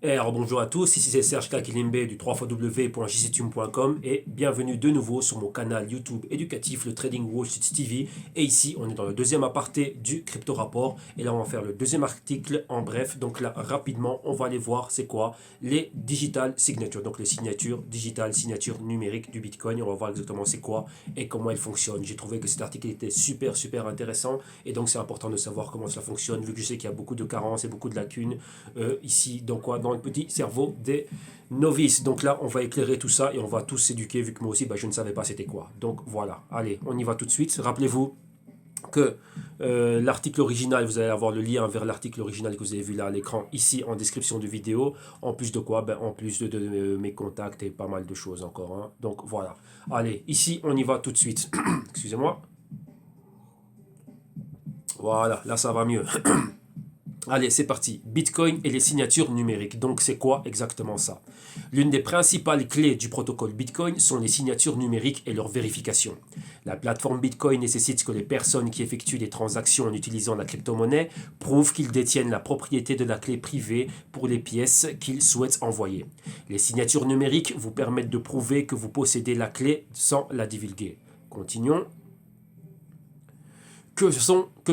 Bonjour à tous, ici c'est Serge Kakilimbe du 3xw.jctune.com et bienvenue de nouveau sur mon canal YouTube éducatif, le Trading Wall Street TV. Et ici, on est dans le deuxième aparté du crypto rapport. Et là, on va faire le deuxième article en bref. Donc là, rapidement, on va aller voir c'est quoi les digital signatures. Donc les signatures digitales, signatures numériques du Bitcoin. On va voir exactement c'est quoi et comment elles fonctionnent. J'ai trouvé que cet article était super intéressant. Et donc, c'est important de savoir comment cela fonctionne, vu que je sais qu'il y a beaucoup de carences et beaucoup de lacunes ici. Donc, quoi, dans le petit cerveau des novices. Donc là, on va éclairer tout ça et on va tous s'éduquer, vu que moi aussi, je ne savais pas c'était quoi. Donc voilà, allez, on y va tout de suite. Rappelez-vous que l'article original, vous allez avoir le lien vers l'article original que vous avez vu là à l'écran, ici en description de vidéo. En plus de quoi, en plus de mes contacts et pas mal de choses encore, hein. Donc voilà, allez, ici, on y va tout de suite. Excusez-moi. Voilà, là, ça va mieux. Allez, c'est parti. Bitcoin et les signatures numériques. Donc, c'est quoi exactement ça? L'une des principales clés du protocole Bitcoin sont les signatures numériques et leur vérification. La plateforme Bitcoin nécessite que les personnes qui effectuent des transactions en utilisant la crypto-monnaie prouvent qu'ils détiennent la propriété de la clé privée pour les pièces qu'ils souhaitent envoyer. Les signatures numériques vous permettent de prouver que vous possédez la clé sans la divulguer. Continuons. Que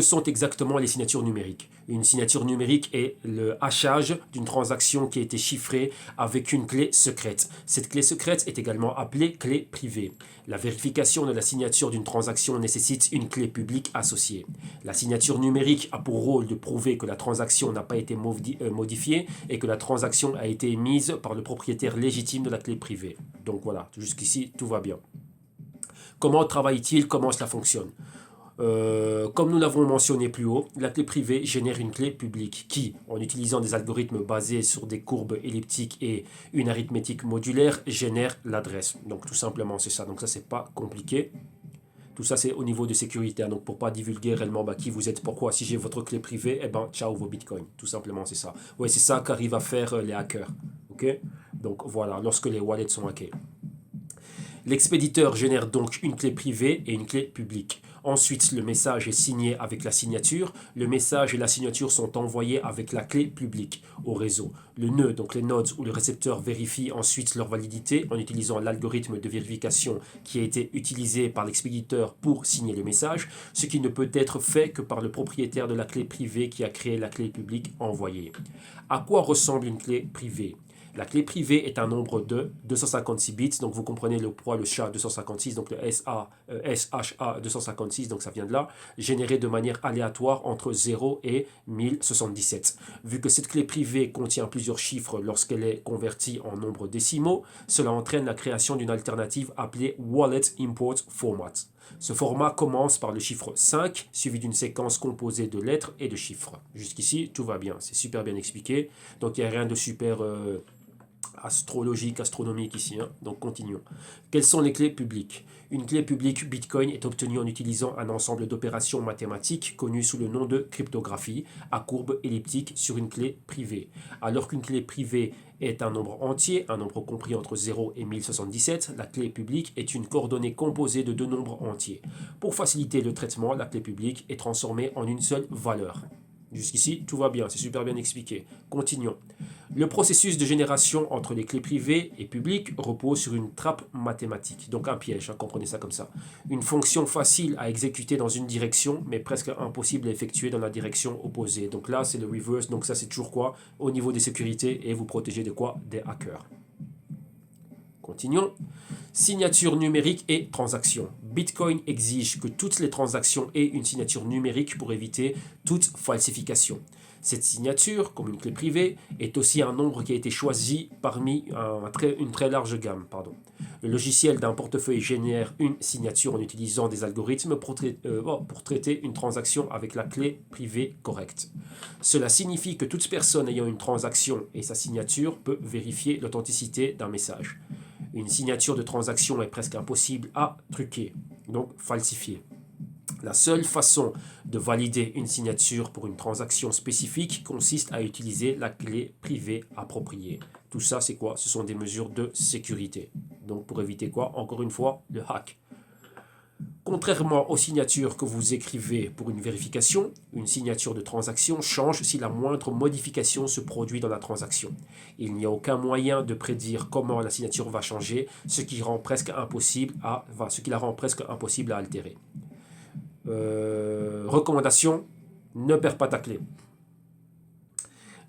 sont exactement les signatures numériques? Une signature numérique est le hachage d'une transaction qui a été chiffrée avec une clé secrète. Cette clé secrète est également appelée clé privée. La vérification de la signature d'une transaction nécessite une clé publique associée. La signature numérique a pour rôle de prouver que la transaction n'a pas été modifiée et que la transaction a été émise par le propriétaire légitime de la clé privée. Donc voilà, jusqu'ici, tout va bien. Comment travaille-t-il? Comment cela fonctionne? Comme nous l'avons mentionné plus haut, la clé privée génère une clé publique qui, en utilisant des algorithmes basés sur des courbes elliptiques et une arithmétique modulaire, génère l'adresse. Donc tout simplement c'est ça. Donc ça c'est pas compliqué. Tout ça c'est au niveau de sécurité, hein. Donc pour pas divulguer réellement qui vous êtes, pourquoi, si j'ai votre clé privée, ciao vos bitcoins. Tout simplement c'est ça. Ouais, c'est ça qu'arrivent à faire les hackers. Ok? Donc voilà, lorsque les wallets sont hackés. L'expéditeur génère donc une clé privée et une clé publique. Ensuite, le message est signé avec la signature. Le message et la signature sont envoyés avec la clé publique au réseau. Le nœud, donc les nodes ou le récepteur, vérifie ensuite leur validité en utilisant l'algorithme de vérification qui a été utilisé par l'expéditeur pour signer le message, ce qui ne peut être fait que par le propriétaire de la clé privée qui a créé la clé publique envoyée. À quoi ressemble une clé privée? La clé privée est un nombre de 256 bits, donc vous comprenez le poids, le SHA-256, donc le SHA 256, donc ça vient de là, généré de manière aléatoire entre 0 et 1077. Vu que cette clé privée contient plusieurs chiffres lorsqu'elle est convertie en nombres décimaux, cela entraîne la création d'une alternative appelée Wallet Import Format. Ce format commence par le chiffre 5, suivi d'une séquence composée de lettres et de chiffres. Jusqu'ici, tout va bien, c'est super bien expliqué, donc il n'y a rien de super astrologique, astronomique ici, hein. Donc continuons. Quelles sont les clés publiques? Une clé publique Bitcoin est obtenue en utilisant un ensemble d'opérations mathématiques connues sous le nom de cryptographie à courbe elliptique sur une clé privée. Alors qu'une clé privée est un nombre entier, un nombre compris entre 0 et 1077, la clé publique est une coordonnée composée de deux nombres entiers. Pour faciliter le traitement, la clé publique est transformée en une seule valeur. Jusqu'ici, tout va bien, c'est super bien expliqué. Continuons. Le processus de génération entre les clés privées et publiques repose sur une trappe mathématique, donc un piège, hein, comprenez ça comme ça. Une fonction facile à exécuter dans une direction, mais presque impossible à effectuer dans la direction opposée. Donc là, c'est le reverse, donc ça c'est toujours quoi? Au niveau des sécurités, et vous protégez de quoi? Des hackers. Continuons. Signature numérique et transaction. Bitcoin exige que toutes les transactions aient une signature numérique pour éviter toute falsification. Cette signature, comme une clé privée, est aussi un nombre qui a été choisi parmi une très large gamme. Le logiciel d'un portefeuille génère une signature en utilisant des algorithmes pour traiter une transaction avec la clé privée correcte. Cela signifie que toute personne ayant une transaction et sa signature peut vérifier l'authenticité d'un message. Une signature de transaction est presque impossible à truquer, donc falsifier. La seule façon de valider une signature pour une transaction spécifique consiste à utiliser la clé privée appropriée. Tout ça, c'est quoi? Ce sont des mesures de sécurité. Donc pour éviter quoi? Encore une fois, le hack. Contrairement aux signatures que vous écrivez pour une vérification, une signature de transaction change si la moindre modification se produit dans la transaction. Il n'y a aucun moyen de prédire comment la signature va changer, ce qui la rend presque impossible à altérer. Recommandation, ne perds pas ta clé.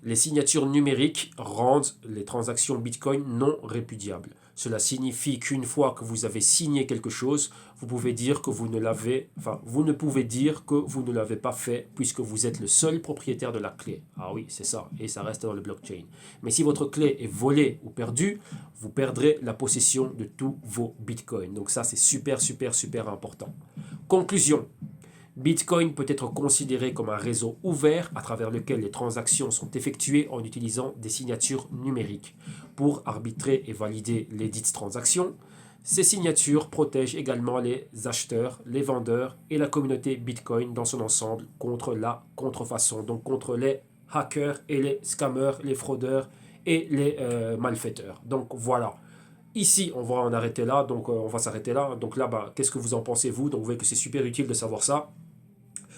Les signatures numériques rendent les transactions Bitcoin non répudiables. Cela signifie qu'une fois que vous avez signé quelque chose, vous pouvez dire que vous ne pouvez dire que vous ne l'avez pas fait puisque vous êtes le seul propriétaire de la clé. Ah oui, c'est ça, et ça reste dans le blockchain. Mais si votre clé est volée ou perdue, vous perdrez la possession de tous vos Bitcoins. Donc ça, c'est super, super, super important. Conclusion. Bitcoin peut être considéré comme un réseau ouvert à travers lequel les transactions sont effectuées en utilisant des signatures numériques. Pour arbitrer et valider les dites transactions, ces signatures protègent également les acheteurs, les vendeurs et la communauté Bitcoin dans son ensemble contre la contrefaçon, donc contre les hackers et les scammers, les fraudeurs et les malfaiteurs. Donc voilà. Ici, on va en arrêter là, donc on va s'arrêter là. Donc là, qu'est-ce que vous en pensez vous? Donc vous voyez que c'est super utile de savoir ça.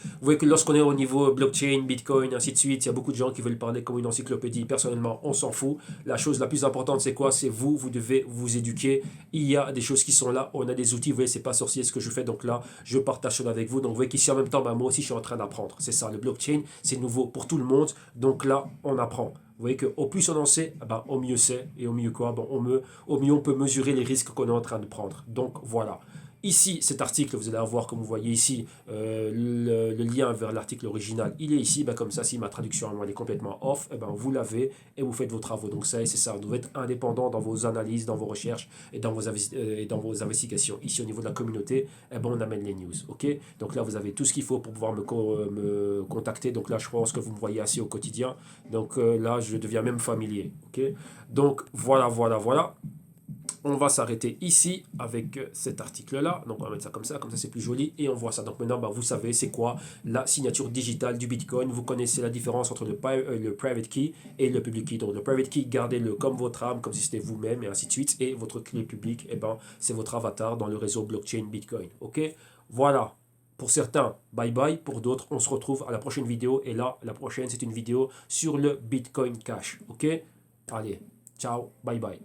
Vous voyez que lorsqu'on est au niveau blockchain, Bitcoin, ainsi de suite, il y a beaucoup de gens qui veulent parler comme une encyclopédie. Personnellement, on s'en fout. La chose la plus importante, c'est quoi? C'est vous devez vous éduquer. Il y a des choses qui sont là, on a des outils. Vous voyez, c'est pas sorcier ce que je fais. Donc là, je partage cela avec vous. Donc vous voyez qu'ici, en même temps, moi aussi, je suis en train d'apprendre. C'est ça, le blockchain, c'est nouveau pour tout le monde. Donc là, on apprend. Vous voyez qu'au plus on en sait, au mieux c'est. Et au mieux quoi? Au mieux on peut mesurer les risques qu'on est en train de prendre. Donc voilà. Ici, cet article, vous allez avoir, comme vous voyez ici, le lien vers l'article original, il est ici. Comme ça, si ma traduction elle est complètement off, vous l'avez et vous faites vos travaux. Donc ça, c'est ça. Vous devez être indépendant dans vos analyses, dans vos recherches et dans vos investigations. Ici, au niveau de la communauté, on amène les news. Okay. Donc là, vous avez tout ce qu'il faut pour pouvoir me contacter. Donc là, je pense que vous me voyez assez au quotidien. Donc là, je deviens même familier. Okay. Donc voilà. On va s'arrêter ici avec cet article-là. Donc, on va mettre ça comme ça c'est plus joli. Et on voit ça. Donc, maintenant, vous savez c'est quoi la signature digitale du Bitcoin. Vous connaissez la différence entre le private key et le public key. Donc, le private key, gardez-le comme votre âme, comme si c'était vous-même, et ainsi de suite. Et votre clé publique, c'est votre avatar dans le réseau blockchain Bitcoin. OK? Voilà. Pour certains, bye bye. Pour d'autres, on se retrouve à la prochaine vidéo. Et là, la prochaine, c'est une vidéo sur le Bitcoin Cash. OK? Allez, ciao, bye bye.